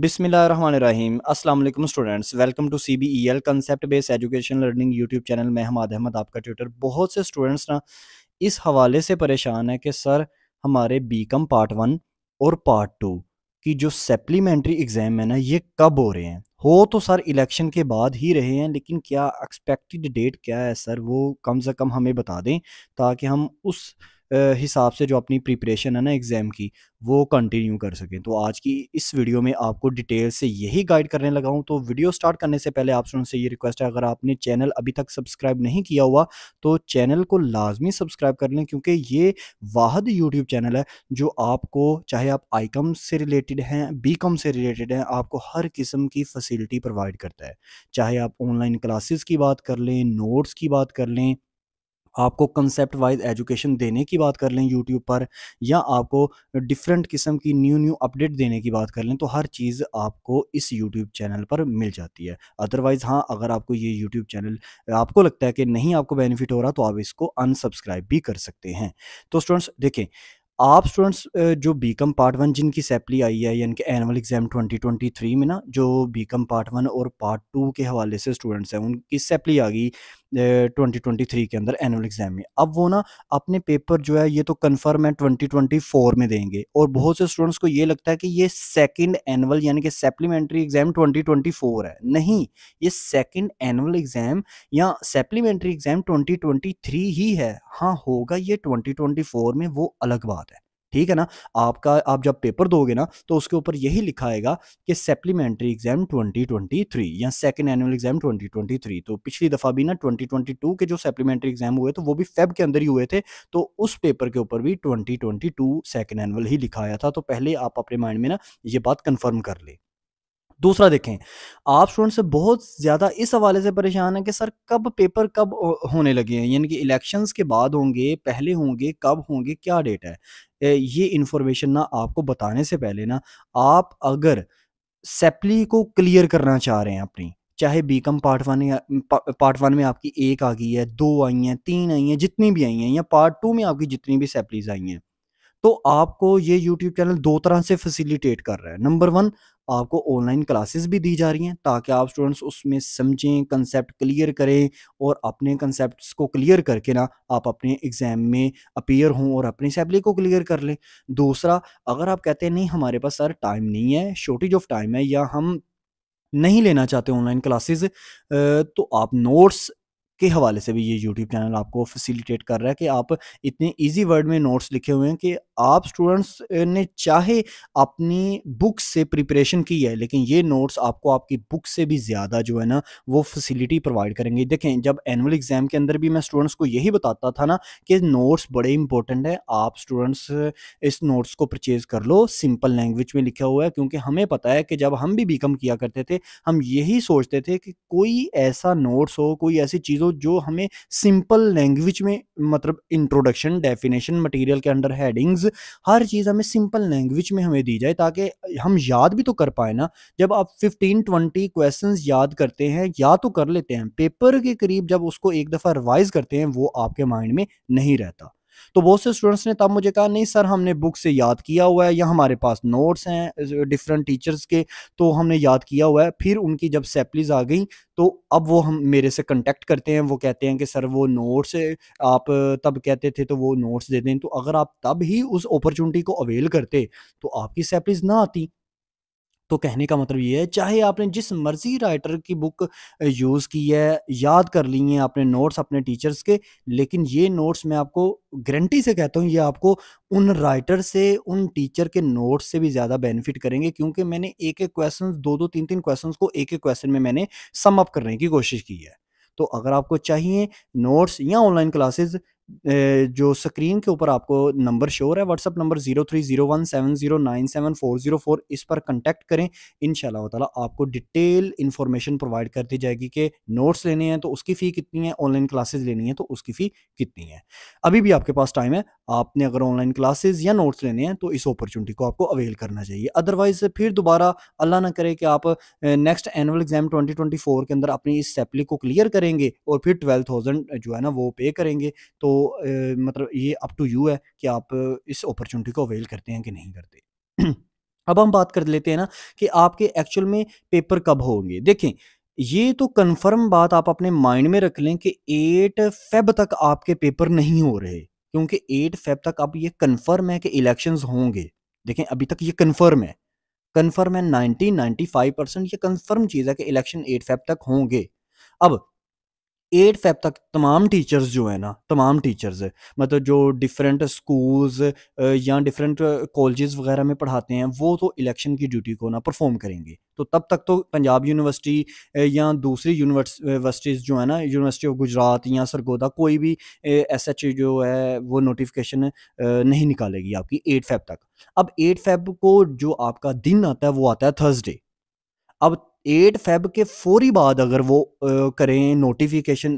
बिस्मिल्लाहिर्रहमानिर्रहीम अस्सलाम वालेकुम students, welcome to CBEL concept based education learning YouTube channel में हमाद अहमद आपका ट्यूटर। बहुत से स्टूडेंट्स ना इस हवाले से परेशान है कि सर हमारे बीकॉम पार्ट 1 और पार्ट 2 की जो सप्लीमेंट्री एग्ज़ाम है ना ये कब हो रहे हैं। हो तो सर इलेक्शन के बाद ही रहे हैं, लेकिन क्या एक्सपेक्टेड डेट क्या है सर, वो कम से कम हमें बता दें ताकि हम उस हिसाब से जो अपनी प्रिपरेशन है ना एग्ज़ाम की वो कंटिन्यू कर सकें। तो आज की इस वीडियो में आपको डिटेल से यही गाइड करने लगा हूँ। तो वीडियो स्टार्ट करने से पहले आप से ये रिक्वेस्ट है, अगर आपने चैनल अभी तक सब्सक्राइब नहीं किया हुआ तो चैनल को लाजमी सब्सक्राइब कर लें, क्योंकि ये वाहद यूट्यूब चैनल है जो आपको, चाहे आप आईकॉम से रिलेटेड हैं, बीकॉम से रिलेटेड हैं, आपको हर किस्म की फैसिलिटी प्रोवाइड करता है। चाहे आप ऑनलाइन क्लासेस की बात कर लें, नोट्स की बात कर लें, आपको कंसेप्ट वाइज एजुकेशन देने की बात कर लें यूट्यूब पर, या आपको डिफरेंट किस्म की न्यू अपडेट देने की बात कर लें, तो हर चीज़ आपको इस यूट्यूब चैनल पर मिल जाती है। अदरवाइज़ हाँ, अगर आपको ये यूट्यूब चैनल आपको लगता है कि नहीं आपको बेनिफिट हो रहा, तो आप इसको अनसब्सक्राइब भी कर सकते हैं। तो स्टूडेंट्स देखें, आप स्टूडेंट्स जो बीकॉम पार्ट 1 जिनकी सैपली आई है, यानी कि एनुअल एग्ज़ाम 2023 में ना, जो बीकॉम पार्ट 1 और पार्ट 2 के हवाले से स्टूडेंट्स हैं उनकी सैपली आ गई 2023 के अंदर एनुअल एग्ज़ाम में। अब वो ना अपने पेपर जो है ये तो कन्फर्म है 2024 में देंगे, और बहुत से स्टूडेंट्स को ये लगता है कि ये सेकंड एनुअल यानी कि सप्लीमेंट्री एग्ज़ाम 2024 है। नहीं, ये सेकंड एनुअल एग्ज़ाम या सप्लीमेंट्री एग्ज़ाम 2023 ही है। हाँ, होगा ये 2024 में, वो अलग बात है। ठीक है ना? आप जब पेपर दोगे ना तो उसके ऊपर यही लिखा आएगा कि सप्लीमेंट्री एग्ज़ाम 2023 या सेकंड एनुअल एग्ज़ाम 2023। तो पिछली दफ़ा भी ना 2022 के जो सप्लीमेंट्री एग्ज़ाम हुए तो वो भी फ़ेब के अंदर ही हुए थे, तो उस पेपर के ऊपर भी 2022 सेकंड एनुअल ही लिखा आया था। तो पहले आप अपने माइंड में ना ये बात कन्फर्म कर लें। दूसरा देखें, आप स्टूडेंट से बहुत ज़्यादा इस हवाले से परेशान हैं कि सर कब पेपर कब होने लगे हैं, यानी कि इलेक्शंस के बाद होंगे, पहले होंगे, कब होंगे, क्या डेट है? ये इन्फॉर्मेशन ना आपको बताने से पहले ना, आप अगर सैपली को क्लियर करना चाह रहे हैं अपनी, चाहे बीकॉम पार्ट 1 या पार्ट 1 में आपकी 1 आ गई है, 2 आई हैं, 3 आई हैं, जितनी भी आई हैं, या पार्ट 2 में आपकी जितनी भी सैपलीज़ आई हैं, तो आपको ये यूट्यूब चैनल 2 तरह से फैसिलिटेट कर रहा है। नंबर 1, आपको ऑनलाइन क्लासेस भी दी जा रही हैं ताकि आप स्टूडेंट्स उसमें समझें, कंसेप्ट क्लियर करें, और अपने कंसेप्ट्स को क्लियर करके ना आप अपने एग्ज़ाम में अपीयर हों और अपनी सैपली को क्लियर कर लें। दूसरा, अगर आप कहते हैं नहीं हमारे पास सर टाइम नहीं है, शॉर्टेज ऑफ टाइम है, या हम नहीं लेना चाहते ऑनलाइन क्लासेस, तो आप नोट्स के हवाले से भी ये यूट्यूब चैनल आपको फैसिलिटेट कर रहा है कि आप इतने इजी वर्ड में नोट्स लिखे हुए हैं कि आप स्टूडेंट्स ने चाहे अपनी बुक से प्रिपरेशन की है, लेकिन ये नोट्स आपको आपकी बुक से भी ज़्यादा जो है ना वो फैसिलिटी प्रोवाइड करेंगे। देखें, जब एनुअल एग्ज़ाम के अंदर भी मैं स्टूडेंट्स को यही बताता था ना कि नोट्स बड़े इंपॉर्टेंट है, आप स्टूडेंट्स इस नोट्स को परचेज़ कर लो, सिंपल लैंग्वेज में लिखा हुआ है, क्योंकि हमें पता है कि जब हम भी बीकॉम किया करते थे, हम यही सोचते थे कि कोई ऐसा नोट्स हो, कोई ऐसी चीज़ हो जो हमें सिंपल लैंग्वेज में, मतलब इंट्रोडक्शन, डेफिनेशन, मटेरियल के अंडर हेडिंग्स, हर चीज़ हमें सिंपल लैंग्वेज में हमें दी जाए ताकि हम याद भी तो कर पाए ना। जब आप 15-20 क्वेश्चंस याद करते हैं, या तो कर लेते हैं, पेपर के करीब जब उसको एक दफ़ा रिवाइज़ करते हैं, वो आपके माइंड में नहीं रहता। तो बहुत से स्टूडेंट्स ने तब मुझे कहा नहीं सर हमने बुक से याद किया हुआ है, या हमारे पास नोट्स हैं डिफरेंट टीचर्स के, तो हमने याद किया हुआ है। फिर उनकी जब सैपलीज़ आ गई तो अब वो हम मेरे से कॉन्टैक्ट करते हैं, वो कहते हैं कि सर वो नोट्स आप तब कहते थे तो वो नोट्स दे दें। तो अगर आप तब ही उस अपॉर्चुनिटी को अवेल करते तो आपकी सैपलीज़ ना आती। तो कहने का मतलब ये है, चाहे आपने जिस मर्ज़ी राइटर की बुक यूज़ की है, याद कर ली हैं आपने नोट्स अपने टीचर्स के, लेकिन ये नोट्स मैं आपको गारंटी से कहता हूँ, ये आपको उन राइटर से, उन टीचर के नोट्स से भी ज़्यादा बेनिफिट करेंगे, क्योंकि मैंने एक-एक क्वेश्चंस, 2-2, 3-3 क्वेश्चंस को एक-एक क्वेश्चन में मैंने सम अप करने की कोशिश की है। तो अगर आपको चाहिए नोट्स या ऑनलाइन क्लासेस, जो स्क्रीन के ऊपर आपको नंबर शो हो रहा है, व्हाट्सएप नंबर 030170974404, इस पर कॉन्टैक्ट करें। इंशाल्लाह ताला आपको डिटेल इन्फॉर्मेशन प्रोवाइड कर दी जाएगी कि नोट्स लेने हैं तो उसकी फ़ी कितनी है, ऑनलाइन क्लासेस लेनी है तो उसकी फ़ी कितनी है। अभी भी आपके पास टाइम है, आपने अगर ऑनलाइन क्लासेस या नोट्स लेने हैं तो इस अपॉर्चुनिटी को आपको अवेल करना चाहिए। अदरवाइज़ फिर दोबारा अल्लाह ना करे कि आप नेक्स्ट एनुअल एग्ज़ाम 2024 के अंदर अपनी इस सैपली को क्लियर करेंगे और फिर 12,000 जो है ना वो पे करेंगे। तो मतलब ये अप टू यू है कि आप इस अपॉर्चुनिटी को अवेल करते हैं कि नहीं करते। अब हम बात कर लेते हैं ना कि आपके एक्चुअल में पेपर कब होंगे। देखें, ये तो कन्फर्म बात आप अपने माइंड में रख लें कि 8 फ़ेब तक आपके पेपर नहीं हो रहे, क्योंकि 8 फ़ेब तक अब ये कन्फर्म है कि इलेक्शंस होंगे। देखें, अभी तक ये कन्फर्म है। कन्फर्म है 90-95% ये कन्फर्म चीज़ है कि इलेक्शन 8 फ़ेब तक होंगे। अब 8 फ़ेब तक तमाम टीचर्स जो है ना, तमाम टीचर्स मतलब जो डिफरेंट स्कूल्स या डिफरेंट कॉलेजेस वगैरह में पढ़ाते हैं, वो तो इलेक्शन की ड्यूटी को ना परफॉर्म करेंगे। तो तब तक तो पंजाब यूनिवर्सिटी या दूसरी यूनिवर्सिटीज़ जो है ना, यूनिवर्सिटी ऑफ गुजरात या सरगोदा, कोई भी एसएच जो है वो नोटिफिकेशन नहीं निकालेगी आपकी 8 फ़ेब तक। अब 8 फ़ेब को जो आपका दिन आता है वो आता है थर्सडे। अब 8 फ़ेब के फ़ौरी बाद अगर वो करें नोटिफ़िकेशन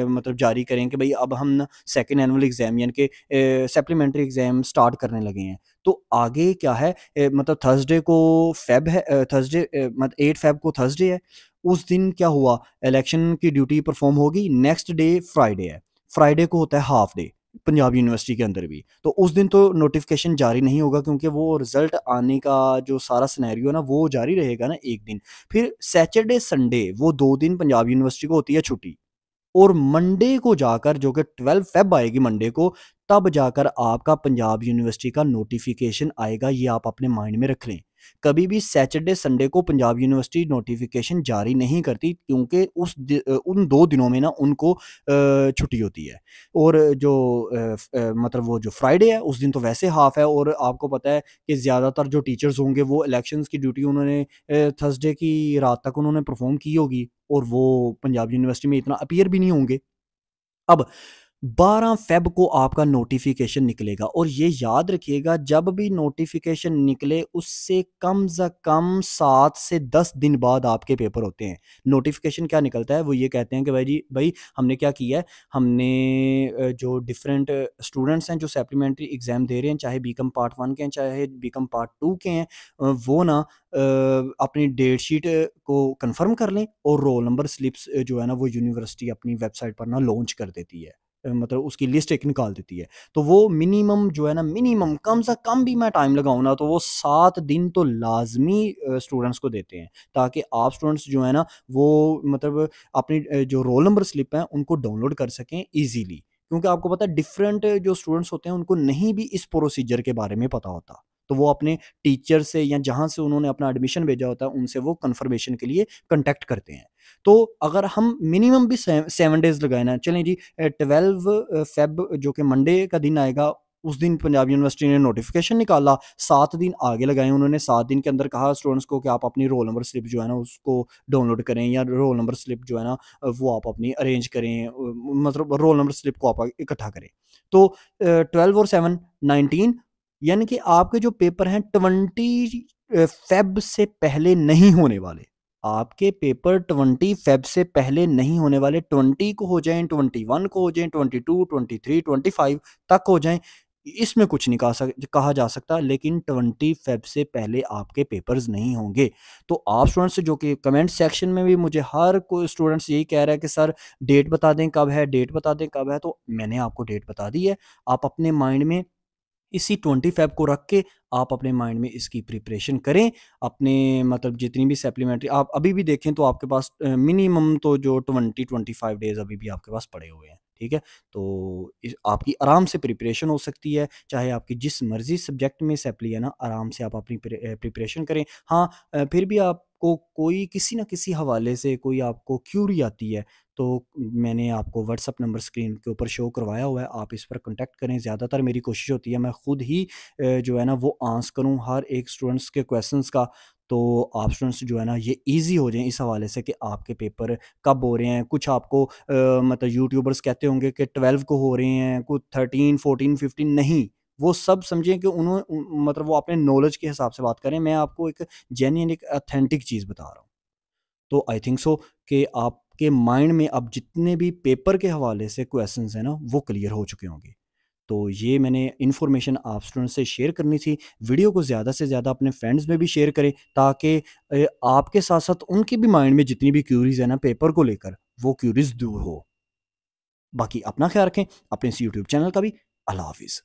मतलब जारी करें कि भई अब हम ना सेकंड एनुअल एग्ज़ाम यानी कि सप्लीमेंट्री एग्ज़ाम स्टार्ट करने लगे हैं। तो आगे क्या है, मतलब थर्सडे को फ़ेब है, थर्सडे मत 8 फ़ेब को थर्सडे है। उस दिन क्या हुआ, इलेक्शन की ड्यूटी परफ़ॉर्म होगी, नेक्स्ट डे फ्राइडे है। फ्राइडे को होता है हाफ डे, पंजाब यूनिवर्सिटी के अंदर भी। तो उस दिन तो नोटिफ़िकेशन जारी नहीं होगा, क्योंकि वो रिज़ल्ट आने का जो सारा सिनेरियो है ना, वो जारी रहेगा ना 1 दिन। फिर सैटरडे, संडे वो 2 दिन पंजाब यूनिवर्सिटी को होती है छुट्टी। और मंडे को जाकर, जो कि 12 फ़ेब आएगी मंडे को, तब जाकर आपका पंजाब यूनिवर्सिटी का नोटिफ़िकेशन आएगा, ये आप अपने माइंड में रख लें। कभी भी सैटरडे, संडे को पंजाब यूनिवर्सिटी नोटिफ़िकेशन जारी नहीं करती, क्योंकि उन 2 दिनों में ना उनको छुट्टी होती है। और जो मतलब वो जो फ्राइडे है, उस दिन तो वैसे हाफ़ है, और आपको पता है कि ज़्यादातर जो टीचर्स होंगे वो इलेक्शंस की ड्यूटी उन्होंने थर्सडे की रात तक उन्होंने परफ़ॉर्म की होगी, और वो पंजाब यूनिवर्सिटी में इतना अपीयर भी नहीं होंगे। अब 12 फ़ेब को आपका नोटिफ़िकेशन निकलेगा, और ये याद रखिएगा, जब भी नोटिफ़िकेशन निकले उससे कम से कम 7 से 10 दिन बाद आपके पेपर होते हैं। नोटिफ़िकेशन क्या निकलता है, वो ये कहते हैं कि भाई जी, भई हमने क्या किया है, हमने जो डिफरेंट स्टूडेंट्स हैं जो सप्लीमेंट्री एग्ज़ाम दे रहे हैं, चाहे बीकॉम पार्ट 1 के हैं, चाहे बीकॉम पार्ट 2 के हैं, वो ना अपनी डेट शीट को कन्फर्म कर लें, और रोल नंबर स्लिप्स जो है ना, वो यूनिवर्सिटी अपनी वेबसाइट पर ना लॉन्च कर देती है। मतलब उसकी लिस्ट एक निकाल देती है। तो वो मिनिमम जो है ना, मिनिमम कम से कम भी मैं टाइम लगाऊँ ना, तो वो 7 दिन तो लाज़मी स्टूडेंट्स को देते हैं, ताकि आप स्टूडेंट्स जो है ना, वो मतलब अपनी जो रोल नंबर स्लिप है उनको डाउनलोड कर सकें ईज़िली। क्योंकि आपको पता है, डिफरेंट जो स्टूडेंट्स होते हैं उनको नहीं भी इस प्रोसीजर के बारे में पता होता। तो वो अपने टीचर से या जहाँ से उन्होंने अपना एडमिशन भेजा होता है, उनसे वो कन्फर्मेशन के लिए कॉन्टैक्ट करते हैं। तो अगर हम मिनिमम भी 7 डेज़ लगाए ना, चलें जी, 12 फ़ेब जो कि मंडे का दिन आएगा, उस दिन पंजाब यूनिवर्सिटी ने नोटिफ़िकेशन निकाला, 7 दिन आगे लगाए उन्होंने, 7 दिन के अंदर कहा स्टूडेंट्स को कि आप अपनी रोल नंबर स्लिप जो है ना, उसको डाउनलोड करें, या रोल नंबर स्लिप जो है ना, वो आप अपनी अरेंज करें, मतलब रोल नंबर स्लिप को आप इकट्ठा करें। तो 12 और 7 19, यानी कि आपके जो पेपर हैं 20 फ़ेब से पहले नहीं होने वाले। आपके पेपर 20 फ़ेब से पहले नहीं होने वाले, 20 को हो जाएँ, 21 को हो जाएँ, 22, 23, 25 तक हो जाएँ, इसमें कुछ नहीं कहा जा सकता, लेकिन 20 फ़ेब से पहले आपके पेपर्स नहीं होंगे। तो आप स्टूडेंट्स जो कि कमेंट सेक्शन में भी मुझे हर कोई स्टूडेंट्स यही कह रहा है कि सर डेट बता दें कब है, डेट बता दें कब है, तो मैंने आपको डेट बता दी है। आप अपने माइंड में इसी 20 फ़ेब को रख के आप अपने माइंड में इसकी प्रिपरेशन करें। अपने मतलब जितनी भी सप्लीमेंट्री आप अभी भी देखें, तो आपके पास मिनिमम तो जो 20-25 डेज़ अभी भी आपके पास पड़े हुए हैं, ठीक है? तो इस आपकी आराम से प्रिपरेशन हो सकती है, चाहे आपकी जिस मर्ज़ी सब्जेक्ट में सप्ली है ना, आराम से आप अपनी प्रिपरेशन करें। हाँ, फिर भी आपको कोई किसी न किसी हवाले से कोई आपको क्यूरी आती है, तो मैंने आपको व्हाट्सएप नंबर स्क्रीन के ऊपर शो करवाया हुआ है, आप इस पर कॉन्टैक्ट करें। ज़्यादातर मेरी कोशिश होती है मैं खुद ही जो है ना वो आंसर करूँ हर एक स्टूडेंट्स के क्वेश्चंस का। तो आप स्टूडेंट्स जो है ना ये ईज़ी हो जाएँ इस हवाले से कि आपके पेपर कब हो रहे हैं। कुछ आपको मतलब यूट्यूबर्स कहते होंगे कि 12 को हो रहे हैं, कुछ 13, 14, 15 नहीं। वो सब समझें कि मतलब वो अपने नॉलेज के हिसाब से बात करें। मैं आपको एक जेन्युइन एक ऑथेंटिक चीज़ बता रहा हूँ। तो आई थिंक सो कि आपके माइंड में अब जितने भी पेपर के हवाले से क्वेश्चंस हैं ना, वो क्लियर हो चुके होंगे। तो ये मैंने इन्फॉर्मेशन आप स्टूडेंट से शेयर करनी थी। वीडियो को ज़्यादा से ज़्यादा अपने फ्रेंड्स में भी शेयर करें, ताकि आपके साथ-साथ उनके भी माइंड में जितनी भी क्यूरीज़ है ना पेपर को लेकर, वो क्यूरीज़ दूर हो। बाकी अपना ख़्याल रखें, अपने इस यूट्यूब चैनल का भी। अल्लाह हाफ़िज़।